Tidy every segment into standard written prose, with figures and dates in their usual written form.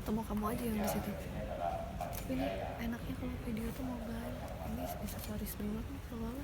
atau mau kamu aja yang di situ? Tapi ini enaknya kalau video tuh mobile, ini bisa stories dulu kan soalnya.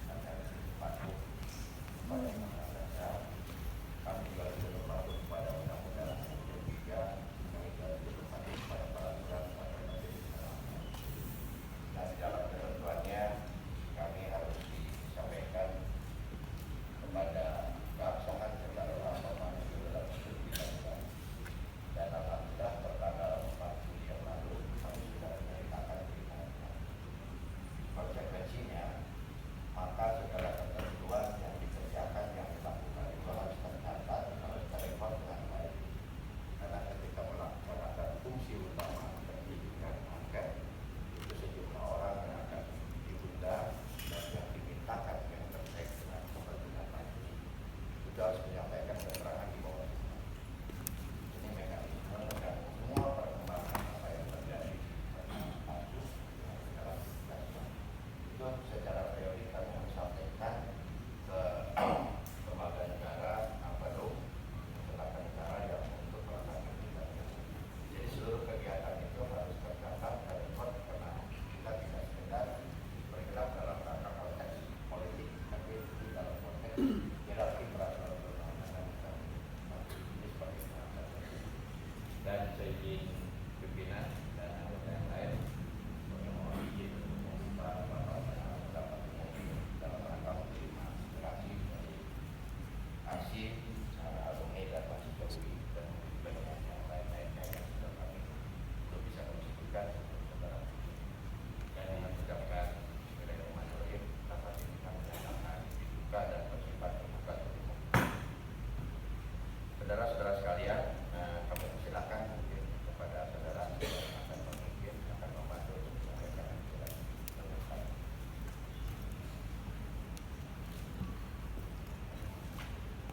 Saudara-saudara sekalian, kami persilakan mungkin kepada saudara yang akan memimpin, akan membantu untuk menyampaikan aspirasi.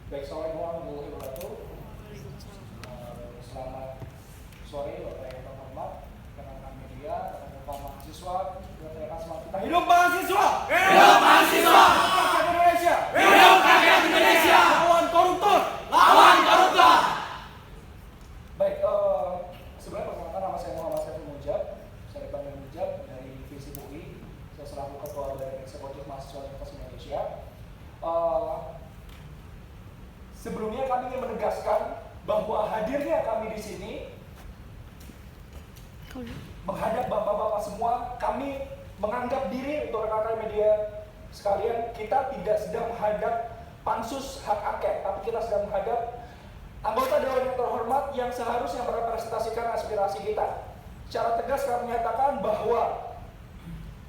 Baik, Assalamualaikum warahmatullahi wabarakatuh. Selamat sore Bapak yang terhormat, rekan-rekan media, rekan-rekan mahasiswa, rekan-rekan semangat kita. Hidup mahasiswa! Hidup mahasiswa! Rakyat Indonesia! Hidup rakyat Indonesia! Lawan koruptor! Lawan koruptor! Baik, sebenarnya perkenalkan nama saya Muhammad Saiful Mujab. Saya dipanggil Mujab dari Visip UI. Saya selaku Ketua Badan Eksekutif Mahasiswa Universitas Indonesia. Sebelumnya kami ingin menegaskan bahwa hadirnya kami di sini menghadap bapak-bapak semua, kami menganggap diri untuk rekan-rekan media sekalian, kita tidak sedang menghadap pansus hak angket, tapi kita sedang menghadap anggota dewan yang terhormat yang seharusnya merepresentasikan aspirasi kita. Secara tegas kami menyatakan bahwa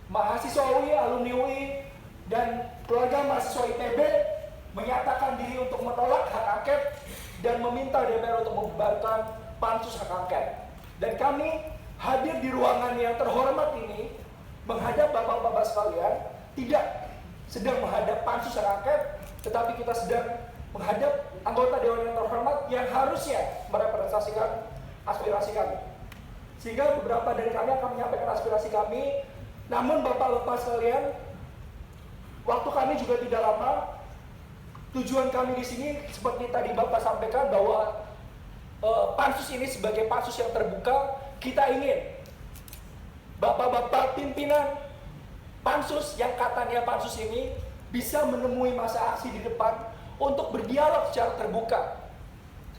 mahasiswa UI, alumni UI, dan keluarga mahasiswa ITB menyatakan diri untuk menolak hak angket dan meminta DPR untuk membubarkan pansus hak angket. Dan kami hadir di ruangan yang terhormat ini menghadap bapak-bapak sekalian, tidak sedang menghadap pansus hak angket, tetapi kita sedang menghadap anggota dewan yang terhormat yang harusnya merepresentasikan aspirasi kami. Sehingga beberapa dari kami akan menyampaikan aspirasi kami, namun bapak-bapak sekalian, waktu kami juga tidak lama. Tujuan kami di sini seperti tadi Bapak sampaikan bahwa pansus ini sebagai pansus yang terbuka, kita ingin Bapak-bapak pimpinan pansus yang katanya pansus ini bisa menemui masa aksi di depan untuk berdialog secara terbuka,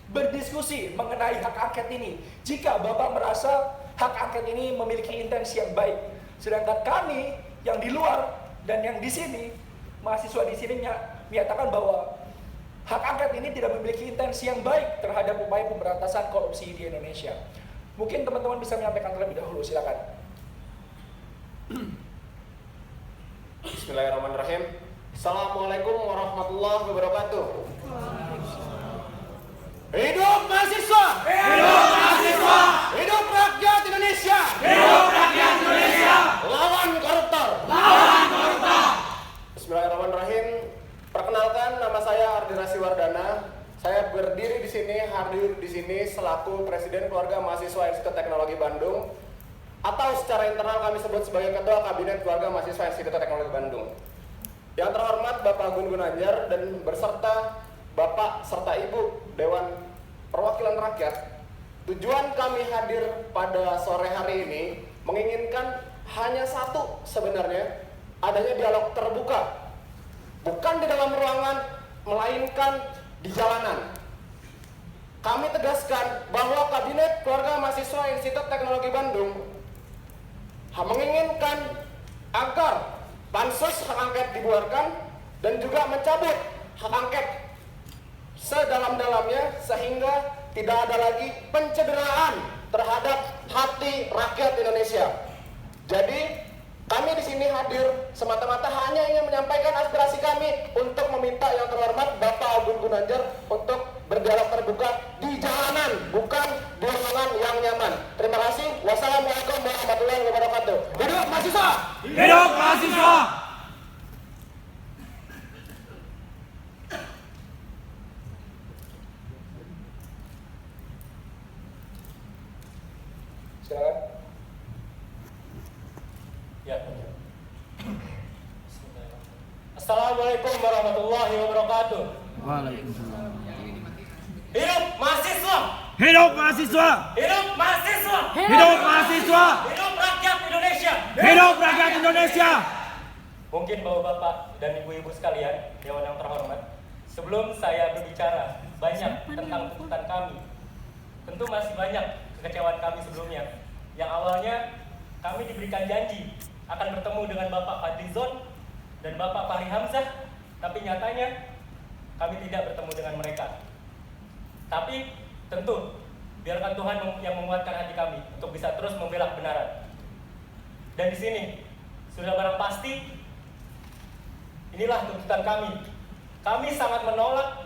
berdiskusi mengenai hak angket ini. Jika Bapak merasa hak angket ini memiliki intensi yang baik, sedangkan kami yang di luar dan yang di sini, mahasiswa di sini menyatakan bahwa hak angket ini tidak memiliki intensi yang baik terhadap upaya pemberantasan korupsi di Indonesia. Mungkin teman-teman bisa menyampaikan terlebih dahulu, silakan. Bismillahirrahmanirrahim. Assalamualaikum warahmatullahi wabarakatuh. Hidup mahasiswa! Hidup mahasiswa! Hidup rakyat Indonesia! Hidup rakyat Indonesia! Lawan koruptor! Lawan koruptor! Bismillahirrahmanirrahim. Perkenalkan, nama saya Ardi Rasiwardana. Saya berdiri di sini, hadir di sini selaku Presiden Keluarga Mahasiswa Institut Teknologi Bandung, atau secara internal kami sebut sebagai Ketua Kabinet Keluarga Mahasiswa Institut Teknologi Bandung. Yang terhormat Bapak Gun Gun Anjar dan berserta Bapak serta Ibu Dewan Perwakilan Rakyat tujuan kami hadir pada sore hari ini menginginkan hanya satu sebenarnya, adanya dialog terbuka. Bukan di dalam ruangan, melainkan di jalanan. Kami tegaskan bahwa Kabinet Keluarga Mahasiswa Institut Teknologi Bandung menginginkan agar pansus hak angket dibuarkan dan juga mencabut hak angket sedalam-dalamnya sehingga tidak ada lagi pencederaan terhadap hati rakyat Indonesia. Jadi kami di sini hadir semata-mata hanya ingin menyampaikan aspirasi kami untuk meminta yang terhormat Bapak Agun Gunanjar untuk berdialog terbuka di jalanan, bukan di ruangan yang nyaman. Terima kasih. Wassalamualaikum warahmatullahi wabarakatuh. Hidup mahasiswa! Hidup mahasiswa! Silakan. Ya. Assalamualaikum warahmatullahi wabarakatuh. Waalaikumsalam. Hidup mahasiswa! Hidup mahasiswa! Hidup mahasiswa! Hidup mahasiswa! Hidup rakyat Indonesia! Hidup rakyat Indonesia! Mungkin bapak-bapak dan ibu-ibu sekalian, dewan yang terhormat, sebelum saya berbicara banyak tentang tuntutan kami, tentu masih banyak kekecewaan kami sebelumnya. Yang awalnya kami diberikan janji akan bertemu dengan Bapak Fadlizon dan Bapak Fahri Hamzah, tapi nyatanya kami tidak bertemu dengan mereka. Tapi tentu biarkan Tuhan yang menguatkan hati kami untuk bisa terus membela kebenaran. Dan di sini sudah barang pasti inilah tuntutan kami. Kami sangat menolak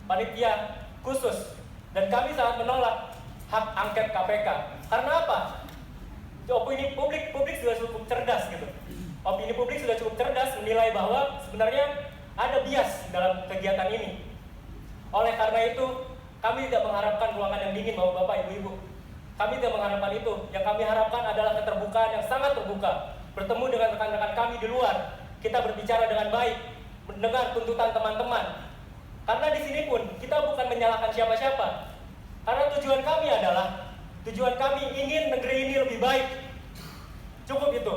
panitia khusus dan kami sangat menolak hak angket KPK. Karena apa? Opini publik sudah cukup cerdas gitu. Opini publik sudah cukup cerdas menilai bahwa sebenarnya ada bias dalam kegiatan ini. Oleh karena itu, kami tidak mengharapkan ruangan yang dingin Bapak Ibu-ibu. Kami tidak mengharapkan itu. Yang kami harapkan adalah keterbukaan yang sangat terbuka. Bertemu dengan rekan-rekan kami di luar, kita berbicara dengan baik, mendengar tuntutan teman-teman. Karena di sini pun kita bukan menyalahkan siapa-siapa. Karena tujuan kami ingin negeri ini lebih baik. Cukup itu.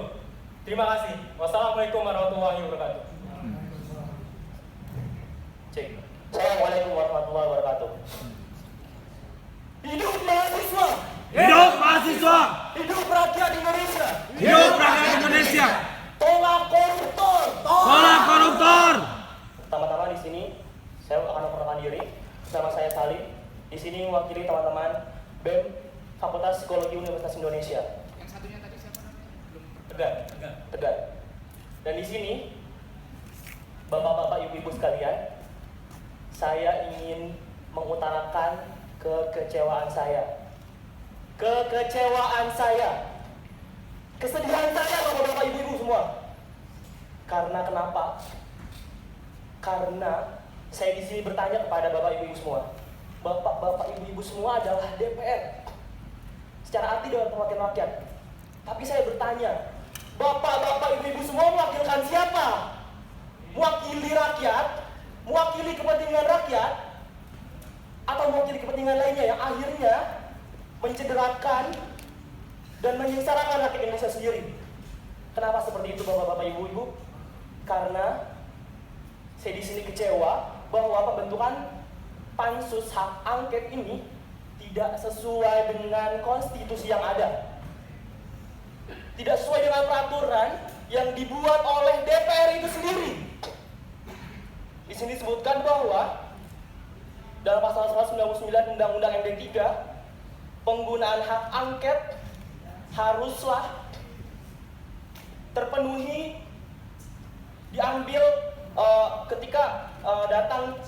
Terima kasih. Wassalamualaikum warahmatullahi wabarakatuh. Cek. Assalamualaikum warahmatullahi wabarakatuh. Hidup mahasiswa! Hidup mahasiswa! Hidup rakyat Indonesia! Hidup rakyat Indonesia! Tolak koruptor! Tolak koruptor! Pertama-tama di sini saya akan memperkenalkan diri. Nama saya Salim. Di sini mewakili teman-teman BEM Fakultas Psikologi Universitas Indonesia. Yang satunya tadi siapa namanya? Tegar. Dan di sini Bapak-bapak, Ibu-ibu sekalian, saya ingin mengutarakan kekecewaan saya. Kesedihan saya Bapak-bapak, Ibu-ibu semua. Karena kenapa? Karena saya di sini bertanya kepada Bapak Ibu-ibu semua. Bapak Ibu-ibu semua adalah DPR. Secara arti Dewan Perwakilan Rakyat. Tapi saya bertanya, Bapak Ibu-ibu semua mewakilkan siapa? Mewakili rakyat? Mewakili kepentingan rakyat? Atau mewakili kepentingan lainnya yang akhirnya mencederakan dan menyengsarakan rakyat Indonesia sendiri? Kenapa seperti itu Bapak-bapak, Ibu-ibu? Karena saya di sini kecewa bahwa pembentukan pansus hak angket ini tidak sesuai dengan konstitusi yang ada. Tidak sesuai dengan peraturan yang dibuat oleh DPR itu sendiri. Di sini disebutkan bahwa dalam pasal 199 Undang-Undang MD 3, penggunaan hak angket haruslah terpenuhi diambil ketika datang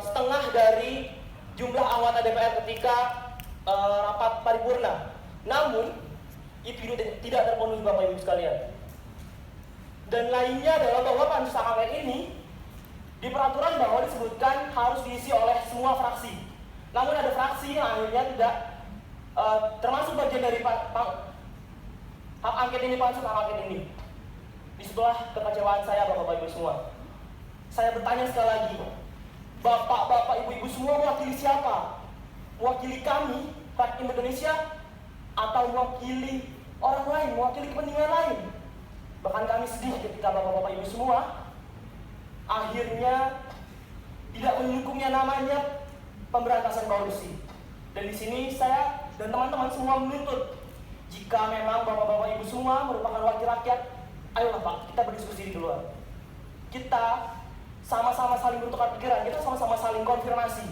setengah dari jumlah anggota DPR ketika rapat paripurna. Namun itu tidak terpenuhi Bapak Ibu sekalian. Dan lainnya adalah bahwa pansus hak angket ini di peraturan bahwa disebutkan harus diisi oleh semua fraksi. Namun ada fraksi yang akhirnya tidak termasuk bagian dari hak angket ini, pansus hak angket ini. Disitulah kekecewaan saya Bapak Ibu semua. Saya bertanya sekali lagi, Bapak Ibu semua mewakili siapa? Mewakili kami rakyat Indonesia atau mewakili orang lain, mewakili kepentingan lain. Bahkan kami sedih ketika bapak-bapak ibu semua akhirnya tidak mendukungnya namanya pemberantasan korupsi. Dan di sini saya dan teman-teman semua menuntut, jika memang bapak-bapak ibu semua merupakan wakil rakyat, ayolah Pak, kita berdiskusi di luar. Kita sama-sama saling bertukar pikiran, kita sama-sama saling konfirmasi.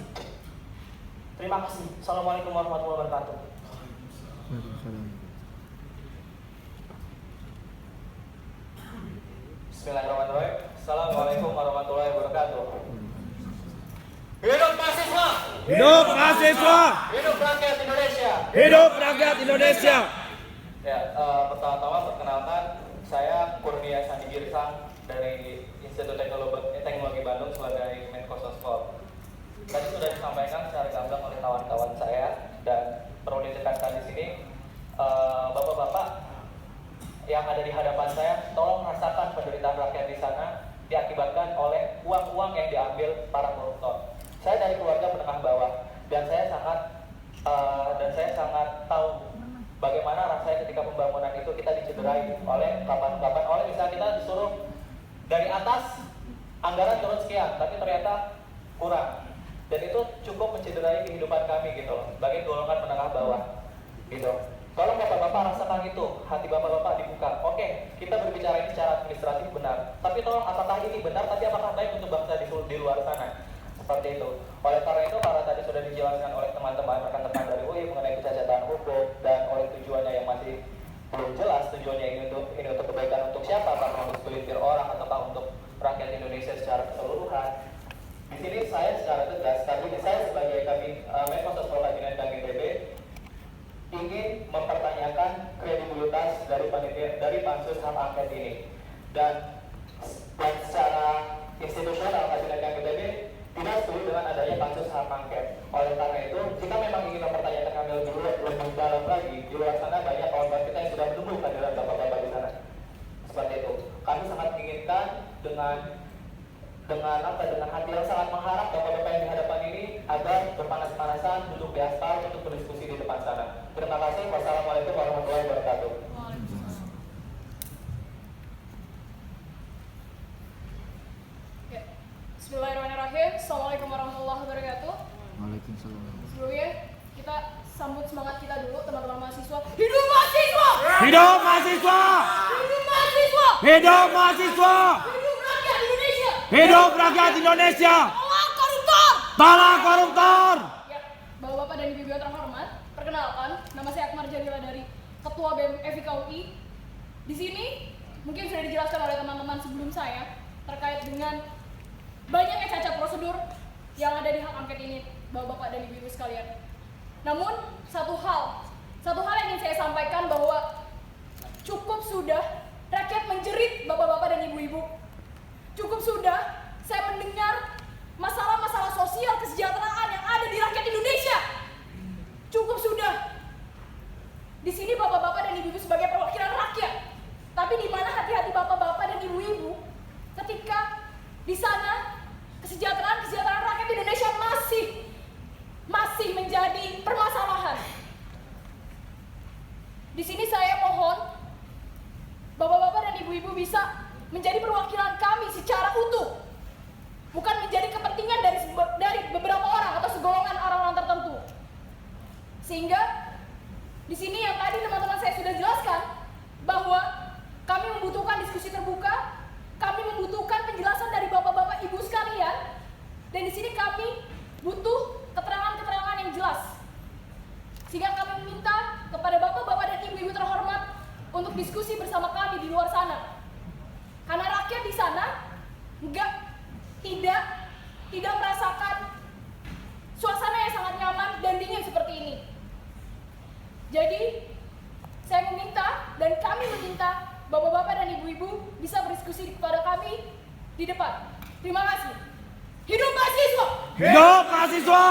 Terima kasih. Assalamualaikum warahmatullahi wabarakatuh. Bismillahirrahmanirrahim. Assalamualaikum warahmatullahi wabarakatuh. Hidup mahasiswa! Hidup mahasiswa! Hidup rakyat Indonesia! Hidup rakyat Indonesia! Ya, pertama-tama perkenalkan, saya Kurnia Sandi Girsang dari Institut Teknologi Bandung sebagai Menko Sospol. Tadi sudah disampaikan secara gamblang oleh kawan-kawan saya, dan perlu ditekankan di sini, bapak-bapak yang ada di hadapan saya, tolong rasakan penderitaan rakyat di sana diakibatkan oleh uang-uang yang diambil para koruptor. Saya dari keluarga menengah bawah, dan saya sangat tahu bagaimana rasanya ketika pembangunan itu kita dicederai oleh kapan-kapan, oleh misalnya kita disuruh dari atas anggaran turun sekian, tapi ternyata kurang, dan itu cukup mencederai kehidupan kami gitu loh, bagi golongan menengah bawah gitu. Tolong bapak-bapak rasakan itu, hati bapak-bapak dibuka. Oke, kita berbicara ini secara administratif benar, tapi tolong apakah ini benar, tapi apakah baik untuk bangsa di luar sana? Seperti itu. Oleh karena itu, karena tadi sudah dijelaskan oleh teman-teman rekan-rekan dari UI mengenai kecacatan hukum dan oleh tujuannya yang masih belum jelas, tujuannya ini untuk kebaikan untuk siapa, apakah untuk segelintir orang ataukah untuk rakyat Indonesia secara keseluruhan. Di sini saya secara tegas, tadi saya sebagai Menko Sospol Kabinet Bank NTB ingin mempertanyakan kredibilitas dari pansus hak angket ini, dan secara institusional Kabinet Bank NTB tidak setuju dengan adanya pansus hak angket. Oleh karena itu, jika memang ingin mempertanyakan kami lebih dalam lagi, di luar sana banyak kawan-kawan kita yang sudah menunggu kehadiran bapak-bapak di sana. Seperti itu. Kami sangat menginginkan dengan hati yang sangat mengharap bapak-bapak yang di hadapan ini agar berpanas-panasan duduk di aspal untuk berdiskusi di depan sana. Terima kasih. Wassalamualaikum warahmatullahi wabarakatuh. Bismillahirrahmanirrahim. Assalamualaikum warahmatullahi wabarakatuh. Waalaikumsalam. Sebelumnya kita sambut semangat kita dulu, teman-teman mahasiswa. Hidup mahasiswa! Hidup mahasiswa! Hidup mahasiswa! Hidup mahasiswa! Hidup rakyat Indonesia! Hidup rakyat Indonesia! Tolak koruptor! Tolak koruptor! Ya, bapak-bapak dan ibu-ibu yang terhormat, perkenalkan, nama saya Akmar Jalila dari Ketua BEM FIK UI. Di sini mungkin sudah dijelaskan oleh teman-teman sebelum saya terkait dengan banyaknya cacat prosedur yang ada di hak angket ini, bapak-bapak dan ibu-ibu sekalian. Namun satu hal yang ingin saya sampaikan, bahwa cukup sudah rakyat menjerit bapak-bapak dan ibu-ibu. Cukup sudah saya mendengar masalah-masalah sosial kesejahteraan yang ada di rakyat Indonesia. Cukup sudah. Di sini bapak-bapak dan ibu-ibu sebagai perwakilan rakyat. Tapi di mana hati-hati bapak-bapak dan ibu-ibu ketika di sana kesejahteraan rakyat Indonesia masih menjadi permasalahan. Di sini saya mohon bapak-bapak dan ibu-ibu bisa menjadi perwakilan kami secara utuh, bukan menjadi kepentingan dari beberapa orang atau segolongan orang-orang tertentu. Sehingga di sini yang tadi teman-teman saya sudah jelaskan bahwa kami membutuhkan diskusi terbuka, kami membutuhkan penjelasan dari bapak-bapak ibu sekalian, dan di sini kami butuh keterangan-keterangan yang jelas. Sehingga kami meminta kepada bapak-bapak dan ibu-ibu terhormat untuk diskusi bersama kami di luar sana. Karena rakyat di sana tidak merasakan suasana yang sangat nyaman dan dingin seperti ini. Jadi saya meminta dan kami meminta bapak-bapak dan ibu-ibu bisa berdiskusi kepada kami di depan. Terima kasih. Hidup mahasiswa! Hidup mahasiswa!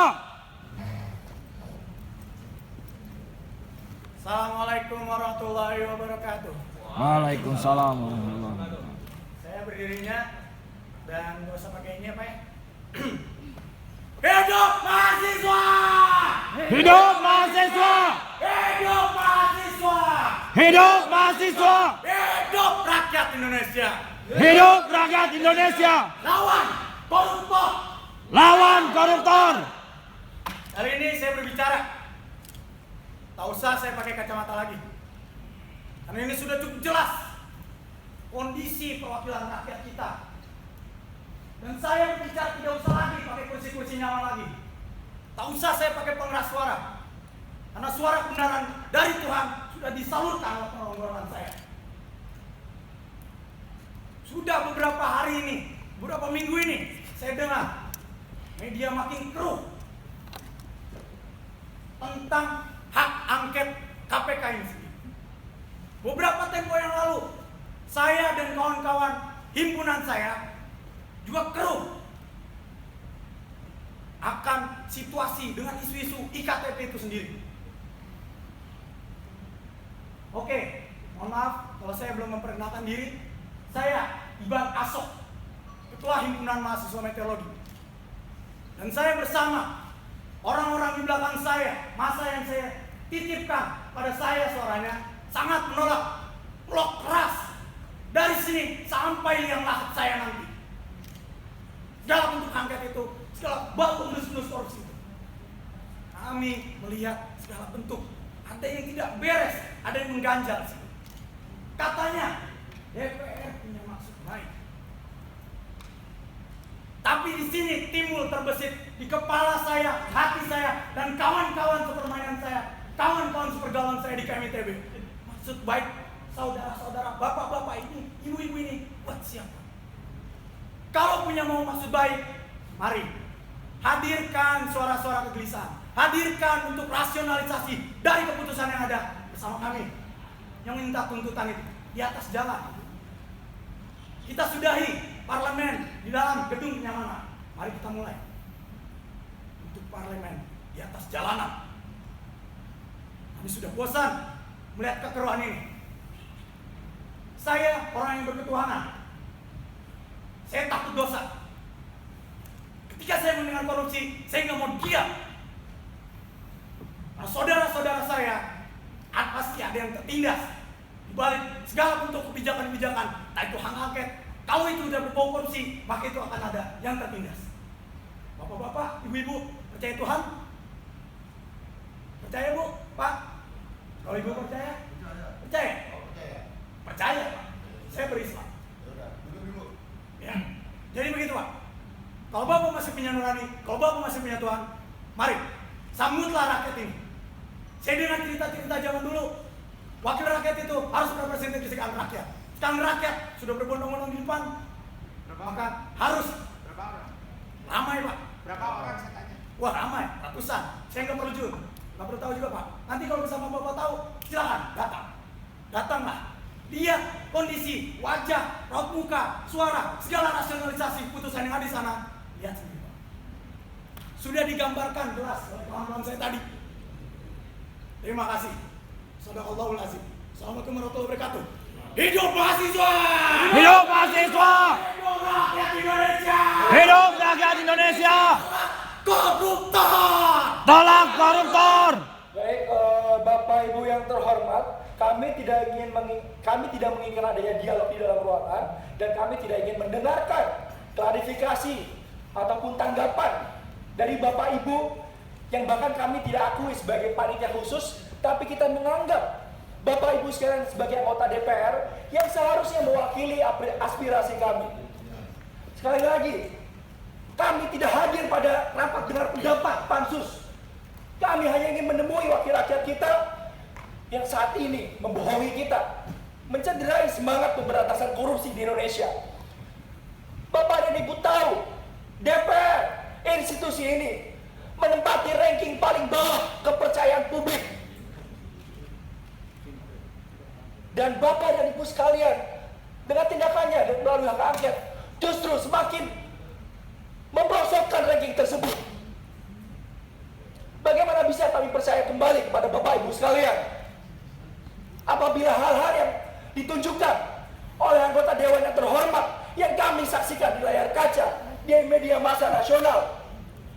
Assalamualaikum warahmatullahi wabarakatuh. Waalaikumsalam warahmatullahi wabarakatuh. Saya berdirinya dan gak usah pakai ini apa ya? Hidup mahasiswa! Hidup mahasiswa! Hidup mahasiswa! Hidup mahasiswa! Hidup rakyat Indonesia! Hidup rakyat Indonesia! Lawan koruptor! Lawan koruptor! Hari ini saya berbicara. Tak usah saya pakai kacamata lagi. Karena ini sudah cukup jelas kondisi perwakilan rakyat kita. Dan saya berbicara tidak usah lagi pakai kursi-kursi nyaman lagi. Tak usah saya pakai pengeras suara. Karena suara kebenaran dari Tuhan sudah disalurkan oleh pengorbanan saya. Sudah beberapa hari ini, beberapa minggu ini, saya dengar media makin keruh tentang hak angket KPK ini sendiri. Beberapa tempo yang lalu, saya dan kawan-kawan himpunan saya juga keruh akan situasi dengan isu-isu IKTP itu sendiri. Oke, mohon maaf kalau saya belum memperkenalkan diri. Saya Iban Asok, Ketua Himpunan Mahasiswa Meteorologi. Dan saya bersama orang-orang di belakang saya, masa yang saya titipkan pada saya suaranya, sangat menolak blok keras dari sini sampai liang lahat saya nanti. Segala bentuk angket itu, segala bau endus-endus korupsi itu. Kami melihat segala bentuk, ada yang tidak beres, ada yang mengganjal. Katanya DPR punya maksud baik. Tapi di sini timbul terbesit di kepala saya, hati saya, dan kawan-kawan sepermainan saya, kawan-kawan sepergaulan saya di KMITB. Maksud baik saudara-saudara, bapak-bapak ini, ibu-ibu ini, buat siapa? Kalau punya mau maksud baik, mari hadirkan suara-suara kegelisahan, hadirkan untuk rasionalisasi dari keputusan yang ada bersama kami yang minta tuntutan itu di atas jalan. Kita sudahi parlemen di dalam gedung kenyamanan. Mari kita mulai untuk parlemen di atas jalanan. Kami sudah bosan melihat kekeruhan ini. Saya orang yang berketuhanan. Saya takut dosa. Ketika saya mendengar korupsi, saya nggak mau diam. Nah, saudara-saudara saya pasti ada yang tertindas di balik segala bentuk kebijakan-kebijakan, entah itu hak angket. Kalau itu sudah berbau korupsi, maka itu akan ada yang tertindas. Bapak-bapak, ibu-ibu, percaya Tuhan? Percaya Bu, Pak? Kalau ibu percaya? Percaya? Percaya, Pak. Saya berislam. Ya. Jadi begitu, Pak. Kalau Bapak masih punya nurani, kalau Bapak masih punya Tuhan, mari sambutlah rakyat ini. Saya dengar cerita-cerita zaman dulu, wakil rakyat itu harus merepresentasikan rakyat. Sekarang rakyat sudah berbondong-bondong di depan, maka harus ramai, Pak. Berapa orang saya tanya? Wah, ramai, ratusan. Saya nggak perlu jujur, nggak perlu tahu juga, Pak. Nanti kalau bersama Bapak tahu, silakan datang. Datanglah. Lihat kondisi, wajah, raut muka, suara, segala rasionalisasi putusan yang ada di sana. Lihat sendiri, Pak. Sudah digambarkan jelas oleh kawan-kawan saya tadi. Terima kasih. Shadaqallahul azim. Assalamualaikum warahmatullahi wabarakatuh. Hidup mahasiswa! Hidup mahasiswa! Hidup rakyat Indonesia! Hidup rakyat Indonesia! Koruptor! Tolak koruptor! Baik, Bapak Ibu yang terhormat, kami tidak menginginkan adanya dialog di dalam ruangan, dan kami tidak ingin mendengarkan klarifikasi ataupun tanggapan dari Bapak Ibu yang bahkan kami tidak akui sebagai panitia khusus, tapi kita menganggap Bapak Ibu sekalian sebagai anggota DPR yang seharusnya mewakili aspirasi kami. Sekali lagi, kami tidak hadir pada rapat dengar pendapat pansus. Kami hanya ingin menemui wakil rakyat kita yang saat ini membohongi kita, mencederai semangat pemberantasan korupsi di Indonesia. Bapak dan Ibu tahu, DPR, institusi ini menempati ranking paling bawah kepercayaan publik. Dan Bapak dan Ibu sekalian, dengan tindakannya dan melalui hak angket, justru semakin memperosokkan ranking tersebut. Bagaimana bisa kami percaya kembali kepada Bapak Ibu sekalian apabila hal-hal yang ditunjukkan oleh anggota Dewan yang terhormat yang kami saksikan di layar kaca di media massa nasional,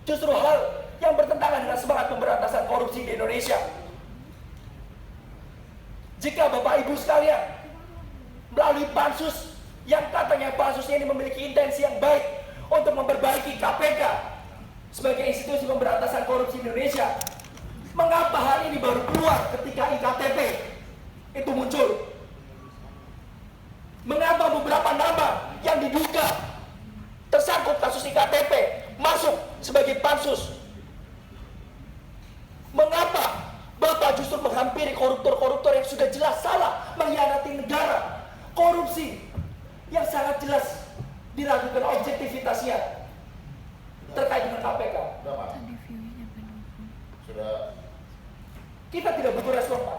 justru hal yang bertentangan dengan semangat pemberantasan korupsi di Indonesia. Jika Bapak Ibu sekalian melalui pansus yang katanya pansusnya ini memiliki intensi yang baik untuk memperbaiki KPK sebagai institusi pemberantasan korupsi Indonesia, mengapa hal ini baru keluar ketika IKTP itu muncul? Mengapa beberapa nama yang diduga tersangkut kasus IKTP masuk sebagai pansus? Mengapa Bapak justru menghampiri koruptor-koruptor yang sudah jelas salah, mengkhianati negara, korupsi yang sangat jelas diragukan objektivitasnya terkait dengan KPK? Sudah. Kita tidak butuh respon, Pak.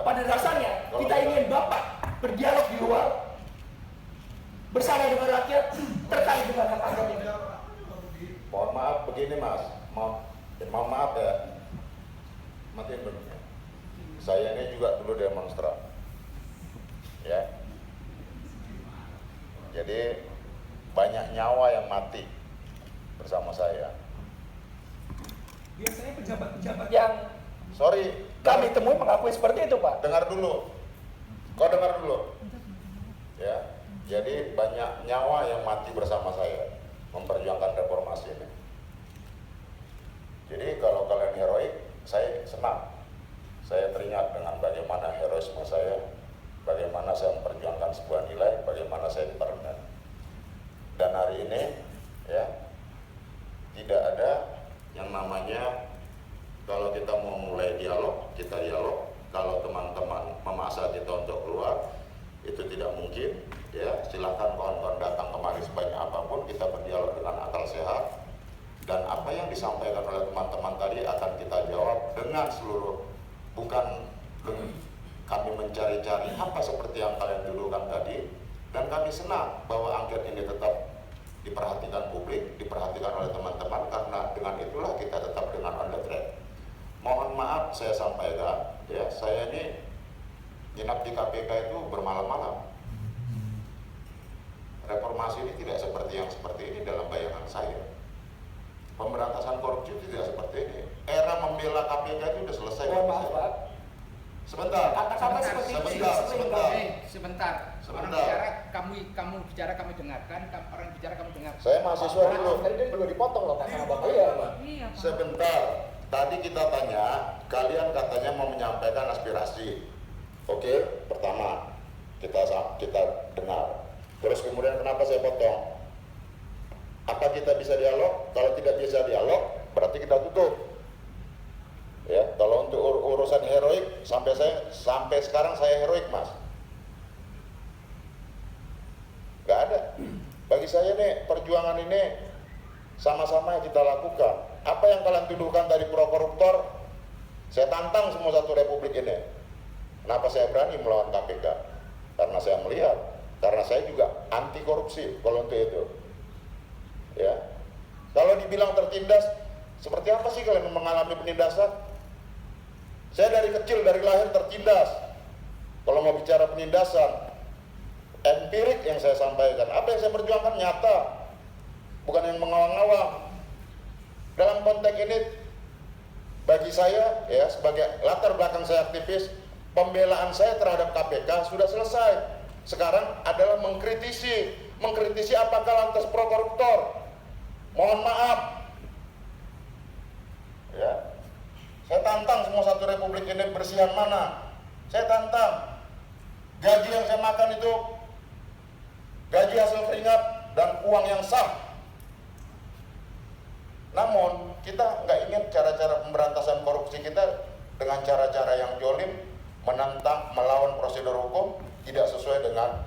Pada dasarnya kita ingin Bapak berdialog di luar bersama dengan rakyat terkait dengan hak angket ini. Mohon maaf begini Mas, mohon maaf ya. Matiin dulu. Saya ini juga dulu demonstran, ya. Jadi banyak nyawa yang mati bersama saya. Biasanya pejabat-pejabat yang Sorry, kami temui mengakui seperti itu, Pak. dengar dulu. Kau dengar dulu. Ya. Jadi banyak nyawa yang mati bersama saya memperjuangkan reformasi ini. Jadi kalau kalian heroik, saya senang. Saya teringat dengan bagaimana heroisme saya, bagaimana saya memperjuangkan sebuah nilai, bagaimana saya diperlukan. Dan hari ini, ya, tidak ada yang namanya kalau kita mau mulai dialog, kita dialog. Kalau teman-teman memaksa kita untuk keluar, itu tidak mungkin. Ya, silakan kawan-kawan datang kemari sebanyak apapun, kita berdialog dengan akal sehat. Dan apa yang disampaikan oleh teman-teman tadi akan kita jawab dengan seluruh, bukan kami mencari-cari apa seperti yang kalian dulukan tadi. Dan kami senang bahwa angket ini tetap diperhatikan publik, diperhatikan oleh teman-teman, karena dengan itulah kita tetap dengan on the track. Mohon maaf saya sampaikan, ya, saya ini nginap di KPK itu bermalam-malam. Reformasi ini tidak seperti yang seperti ini dalam bayangan saya. Pemberantasan korupsi tidak seperti ini. Era membela KPK itu sudah selesai. Mohon maaf, Pak. Sebentar. Kata-kata seperti itu Sebentar. Orang bicara kamu bicara kami dengarkan, orang bicara kamu dengarkan. Saya mahasiswa dulu. Tadi juga dipotong loh, Pak, sama Bapak. Iya, Pak. Sebentar. Tadi kita tanya, kalian katanya mau menyampaikan aspirasi. Oke, pertama kita dengar. Terus kemudian kenapa saya potong? Apa kita bisa dialog? Kalau tidak bisa dialog, berarti kita tutup. Ya, kalau untuk urusan heroik, sampai sekarang saya heroik, Mas. Gak ada. Bagi saya nih, perjuangan ini sama-sama yang kita lakukan. Apa yang kalian tuduhkan dari pro-koruptor, saya tantang semua satu republik ini. Kenapa saya berani melawan KPK? Karena saya melihat, karena saya juga anti korupsi kalau untuk itu. Ya, kalau dibilang tertindas, seperti apa sih kalian mengalami penindasan? Saya dari kecil, dari lahir tertindas. Kalau mau bicara penindasan, empirik yang saya sampaikan, apa yang saya perjuangkan nyata, bukan yang mengawang-awang. Dalam konteks ini, bagi saya, ya, sebagai latar belakang saya aktivis, pembelaan saya terhadap KPK sudah selesai. Sekarang adalah mengkritisi apakah lantas pro-koruptor. Mohon maaf, ya, saya tantang semua satu republik ini bersihan mana. Saya tantang. Gaji yang saya makan itu gaji hasil keringat dan uang yang sah. Namun kita nggak ingin cara-cara pemberantasan korupsi kita dengan cara-cara yang jolim, menantang, melawan prosedur hukum, tidak sesuai dengan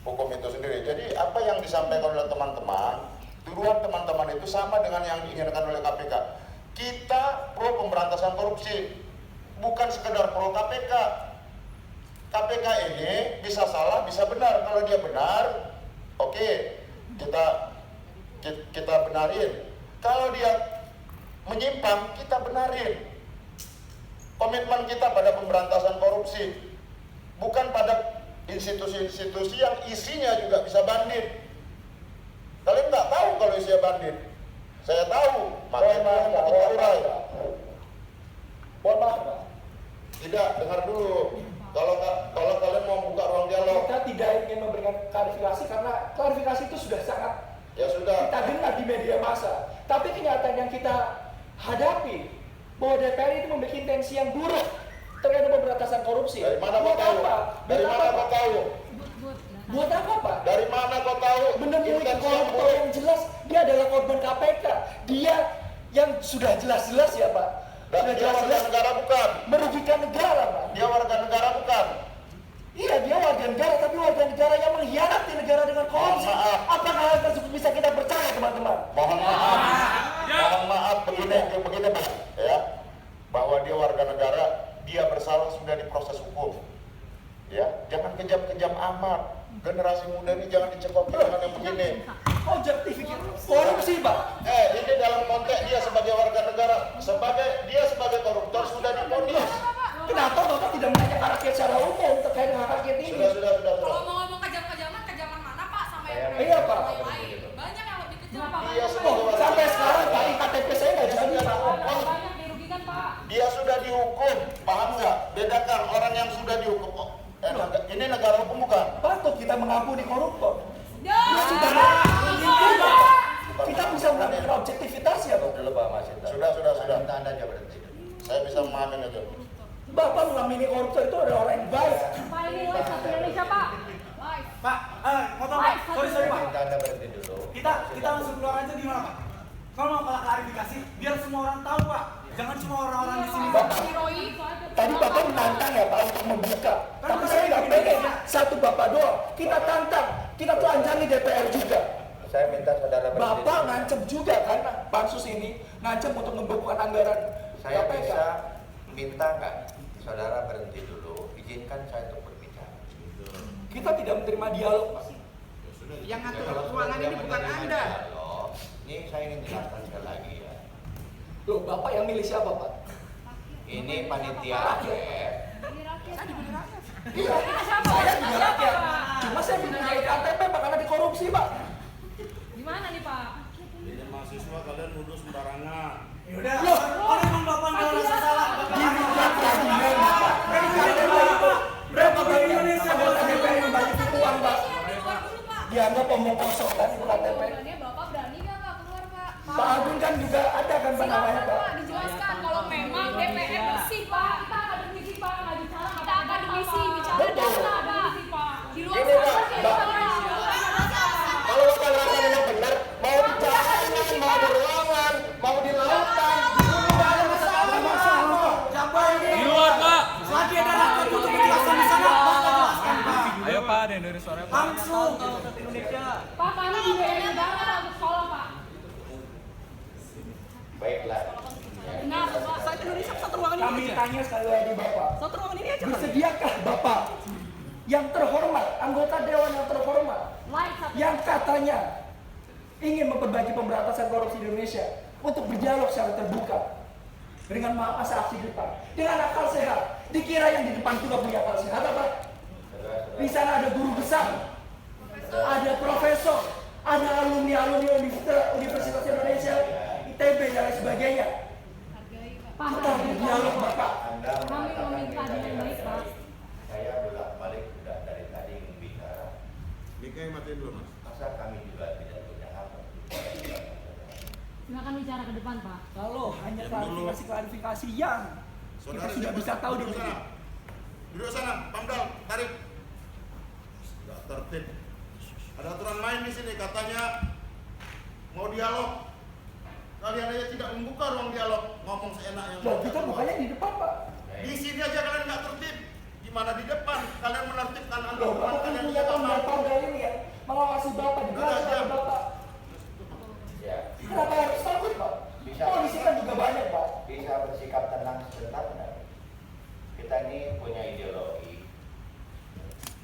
hukum itu sendiri. Jadi apa yang disampaikan oleh teman-teman, tuduhan teman-teman itu sama dengan yang diinginkan oleh KPK. Kita pro pemberantasan korupsi, bukan sekedar pro KPK. KPK ini bisa salah, bisa benar. Kalau dia benar, oke, kita benarin. Kalau dia menyimpang, kita benarin. Komitmen kita pada pemberantasan korupsi, bukan pada institusi-institusi yang isinya juga bisa bandit. Kalian nggak tahu kalau isinya bandit. Saya tahu. maksudnya ketika urai. Mohon maaf, Pak. Tidak, dengar dulu. Kalau kalian mau buka ruang dialog, Kita tidak ingin memberikan klarifikasi karena klarifikasi itu sudah sangat ya sudah. kita dengar di media massa. Tapi kenyataan yang kita hadapi bahwa DPR itu memiliki intensi yang buruk terkait dengan pemberantasan korupsi. Dari mana kau Buat tahu? apa? Dari Buat mana apa, kau Pak? tahu? Buat apa, Pak? Dari mana kau tahu? Menemui Intensi yang koruptor buruk. yang jelas dia adalah korban KPK. Dia yang sudah jelas-jelas ya, Pak. Dan Sudah dia warga jelas-jelas negara bukan. merugikan negara, Pak. Dia warga negara bukan. Iya, dia warga negara, tapi warga negara yang mengkhianati negara dengan korupsi. Mohon maaf. Apakah hal tersebut bisa kita percaya, teman-teman? Mohon maaf. Mohon maaf begini Pak, ya. Bahwa dia warga negara, dia bersalah sudah diproses hukum. Ya, jangan kejam-kejam amat. Generasi muda ini jangan dicekoki dengan yang begini. Objektifikasi korupsi, Pak. Ini dalam konteks dia sebagai warga negara, dia sebagai koruptor sudah diponis. Kenapa Bapak tidak menanyakan rakyat secara umum terkait dengan rakyat ini? Sudah. Kalau mau ngomong kejam-kejaman, kejaman mana Pak? Sama yang Iya, Pak. lain-lain. Banyak yang lebih kejam Pak. Dia sebagai warga Sampai negara. sekarang Pak KTP saya nggak jadi, Pak. Banyak dirugikan Pak. Dia sudah dihukum, paham nggak? Bedakan orang yang sudah dihukum. Ini negara hukum bukan? Patut kita mengampuni koruptor. Ya. Kita bisa melakukan objektivitas ya, Pak. Dulu Pak Mas. Sudah. Minta Anda aja berhenti. Saya bisa memahami itu. Bapak mengamini koruptor itu adalah orang yang baik. Pak ini live satu Indonesia Pak. Live. Pak, ngomong Pak. Sorry Pak. Minta Anda berhenti dulu. Kita langsung keluar aja gimana Pak? Kalau mau klarifikasi, biar semua orang tahu Pak. Jangan cuma orang-orang di sini. Bapak, tadi Bapak menantang ya Pak untuk membuka. Tapi saya nggak pengen satu Bapak doang. Kita tantang, kita telanjangi DPR juga. Saya minta saudara berhenti. Bapak ngancem juga kan pansus ini, ngancem untuk membekukan anggaran Saya KPK. bisa minta nggak saudara berhenti dulu, izinkan saya untuk berbicara. Kita tidak menerima dialog, Pak. Yang ngatur ruangan ini bukan Anda. Dialog, ini saya ingin jelaskan sekali lagi ya. Loh, Bapak yang milih siapa, Pak? Ini panitia APF. Iya, saya juga rakyat. Cuma saya punya KTP, Pak, karena dikorupsi, Pak. Gimana nih Pak? Ini mahasiswa kalian nuduh sembarangan. Yaudah, kalau emang Bapak nggak merasa salah, Bapak Dibuat peradilan, Pak. Berapa kali Indonesia anggota DPR yang bagi uang, Pak? Dianggap omong kosong kan itu KTP. Bapak berani nggak Pak keluar Pak? Pak Agung kan juga ada kan Pak namanya, Pak. Pak dijelaskan kalau memang DPR bersih Pak. Kita akademisi Pak, nggak bicara. Kita akademisi bicara Betul. data Pak. Di luar Ini, Pak, sana Mbak. kita Kalau Bapak ngerasa memang benar, mau di jalanan, mau di ruangan, mau di lautan, Di luar Pak. Lagi ada rakyat untuk menjelaskan di sana, Bapak jelaskan Pak. Ayo Pak, dari suara Pak. Langsung. Pak kami dibayar negara untuk sekolah Pak. Baiklah. Benar Pak. Saya Indonesia satu ruangan Kami tanya sekali lagi Bapak. Satu ruangan ini aja. Bersediakah Bapak yang terhormat, anggota dewan yang terhormat, Live satu. yang katanya ingin memperbaiki pemberantasan korupsi di Indonesia untuk berdialog secara terbuka dengan masa aksi depan, dengan akal sehat. Dikira yang di depan juga punya akal sehat apa? Di sana ada guru besar, ada profesor, ada alumni Universitas Indonesia, ITB dan lain sebagainya. Pak, Kita berdialog Bapak. Anda kami mengatakan meminta dengan baik Pak. saya bolak-balik sudah dari tadi bicara. Mika yang matiin dulu Mas. Masa kami juga tidak punya hak untuk bicara. Silakan bicara ke depan Pak. Kalau hanya klarifikasi yang kita sudah bisa tahu di duduk sini. sana. Duduk sana, Pamdal, tarik. Gak tertib. Ada aturan main di sini, katanya mau dialog. Kalian aja tidak membuka ruang dialog, ngomong seenaknya. Loh, kita bukannya di depan, Pak. Di sini aja kalian nggak tertib. Gimana di depan? Kalian menertibkan Loh, anggota Bapak kan kalian punya juga mampu. tanggal ini ya, mengawasi Bapak, dijelaskan Bapak. Ya, Kenapa harus takut, Pak? Polisi kan juga banyak, Pak. bisa bersikap tenang sebentar enggak? Kita ini punya ideologi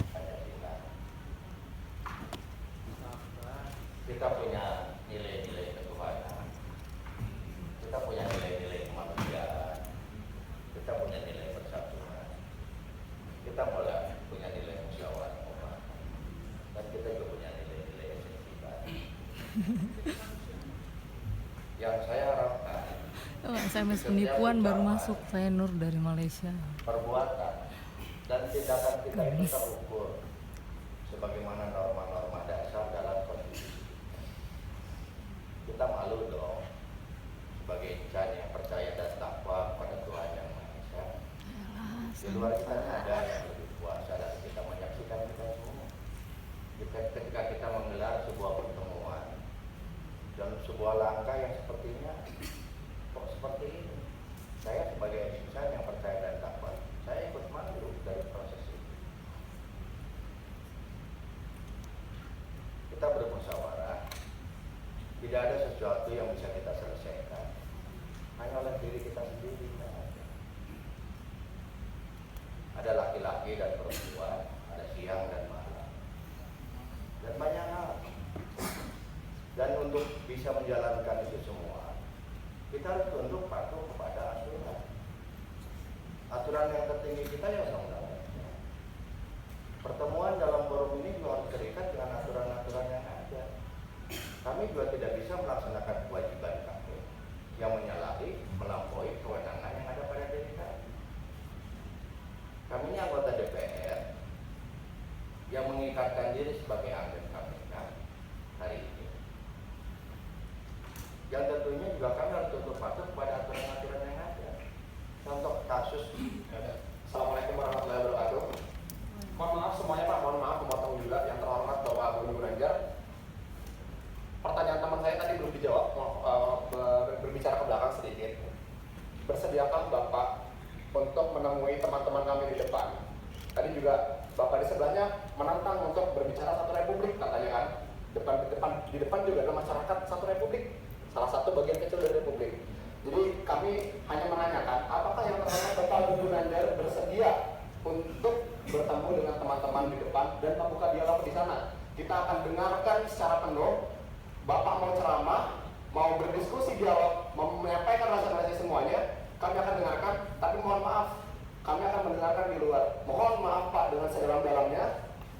Pancasila. Kita punya nilai-nilai ketuhanan. Kita punya nilai-nilai kemanusiaan. Kita punya nilai persatuan. Kita mulai punya nilai musyawarah mufakat. Dan kita juga punya nilai-nilai esensitas. Yang saya harap SMS penipuan baru masuk. Saya Nur dari Malaysia. Perbuatan dan tindakan kita itu terukur sebagaimana norma-norma dasar dalam konstitusi. Kita malu dong sebagai insan yang percaya dan takwa pada Tuhan yang Maha Esa. Di luar kita ada yang lebih kuasa dan kita menyaksikan kita semua. Ketika kita menggelar sebuah pertemuan dalam sebuah langkah yang sepertinya kok seperti ini, saya sebagai insan yang percaya dan takwa, saya ikut malu dari proses itu. Kita bermusyawarah, tidak ada sesuatu yang bisa kita selesaikan hanya oleh diri kita sendiri. Ada laki-laki dan perempuan, ada siang dan malam, dan banyak hal. Dan untuk bisa menjalankan itu semua, kita harus tunduk patuh kepada aturan. Aturan yang tertinggi kita ya undang-undang. Pertemuan dalam forum ini juga harus terikat dengan aturan-aturan yang ada. Kami juga tidak bisa melaksanakan kewajiban kami yang menyalahi, melampaui kewenangan yang ada pada diri kami. Kami ini anggota DPR yang mengikatkan diri sebagai anggota KPK hari ini. Yang tentunya juga kami harus tunduk patuh kepada aturan-aturan yang ada. Contoh kasus. Assalamualaikum warahmatullahi wabarakatuh. Mohon maaf semuanya Pak, mohon maaf memotong juga. Yang terhormat Bapak Gubernur Gunanjar, pertanyaan teman saya tadi belum dijawab. Berbicara ke belakang sedikit. Bersediakah Bapak untuk menemui teman-teman kami di depan? Tadi juga Bapak di sebelahnya menantang untuk berbicara satu republik katanya kan. Di depan juga ada masyarakat satu republik. Salah satu bagian kecil dari republik. Jadi kami hanya menanyakan apakah yang terhormat Bapak Gubernur Gunanjar bersedia untuk bertemu dengan teman-teman di depan dan membuka dialog di sana. Kita akan dengarkan secara penuh. Bapak mau ceramah, mau berdiskusi dialog, mau menyampaikan rasa-rasa semuanya, kami akan dengarkan. Tapi mohon maaf, kami akan mendengarkan di luar. Mohon maaf Pak, dengan sedalam-dalamnya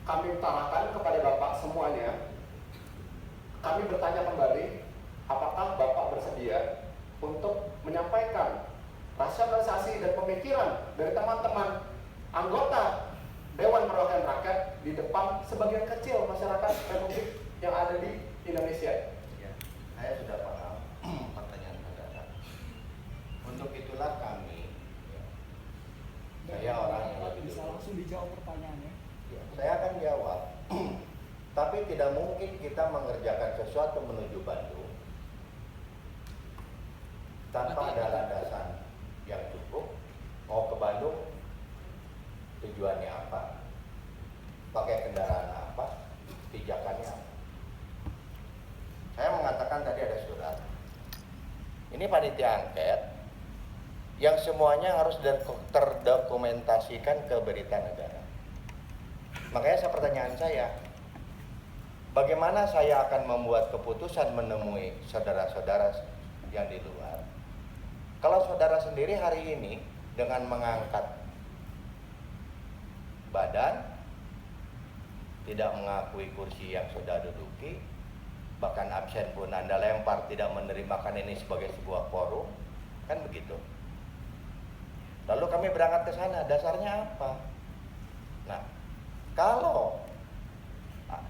kami utarakan kepada Bapak semuanya. Kami bertanya kembali, apakah Bapak bersedia untuk menyampaikan rasionalisasi dan pemikiran dari teman-teman anggota Dewan Perwakilan Rakyat di depan sebagian kecil masyarakat Republik yang ada di Indonesia? Ya, saya sudah paham pertanyaan Anda. Untuk itulah kami, saya orang yang lebih bisa langsung dijawab pertanyaannya. Ya, saya akan jawab. Tapi tidak mungkin kita mengerjakan sesuatu menuju Bandung tanpa ada landasan yang cukup. Mau ke Bandung, tujuannya apa? Pakai kendaraan apa? Pijakannya apa? Saya mengatakan tadi ada surat. Ini panitia angket yang semuanya harus terdokumentasikan ke berita negara. Makanya pertanyaan saya, bagaimana saya akan membuat keputusan menemui saudara-saudara yang di luar? Kalau saudara sendiri hari ini dengan mengangkat badan, tidak mengakui kursi yang sudah duduki, bahkan absen pun Anda lempar, tidak menerimakan ini sebagai sebuah forum, kan begitu. Lalu kami berangkat ke sana, dasarnya apa? Nah, kalau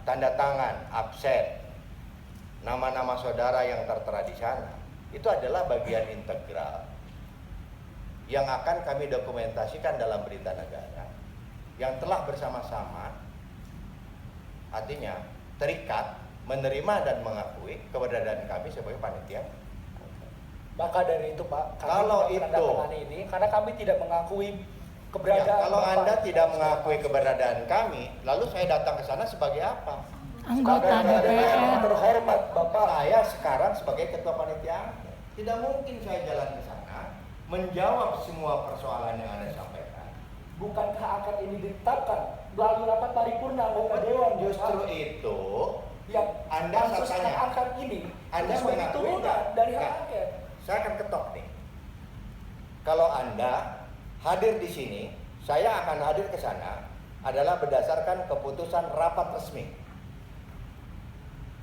tanda tangan, absen, nama-nama saudara yang tertera di sana, itu adalah bagian integral yang akan kami dokumentasikan dalam berita negara yang telah bersama-sama, artinya terikat, menerima dan mengakui keberadaan kami sebagai panitia. Maka dari itu Pak, kalau itu ini karena kami tidak mengakui keberadaan. Ya, kalau Anda tidak mengakui keberadaan kami, lalu saya datang ke sana sebagai apa? Anggota DPR. Terhormat Bapak, saya sekarang sebagai ketua panitia. Tidak mungkin saya jalan ke sana menjawab semua persoalan yang Anda sampaikan. Bukankah akad ini ditetapkan melalui rapat paripurna anggota dewan? Justru itu yang Anda pansus tanya, hak angket ini Anda sebagai mengakui turunan enggak? dari hak Enggak. angket. Saya akan ketok nih. Kalau Anda hadir di sini, saya akan hadir ke sana adalah berdasarkan keputusan rapat resmi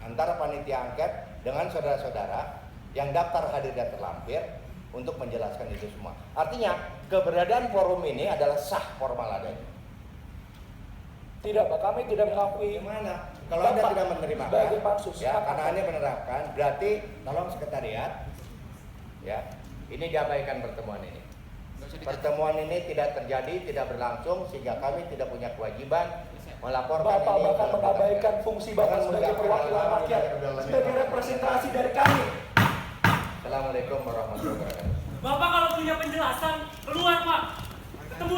antara panitia angket dengan saudara-saudara yang daftar hadir dan terlampir untuk menjelaskan itu semua. Artinya keberadaan forum ini adalah sah formal adanya. Tidak Pak, kami tidak mengakui. Gimana? Kalau Anda tidak menerima sebagai pansus, ya karena Anda menerapkan, berarti tolong sekretariat, ya ini diabaikan pertemuan ini. Pertemuan ini tidak terjadi, tidak berlangsung sehingga kami tidak punya kewajiban melaporkan Bapak ini. bahkan mengabaikan fungsi Bapak sebagai perwakilan rakyat, sebagai representasi dari kami. Assalamualaikum warahmatullahi wabarakatuh. Bapak kalau punya penjelasan, keluar Pak.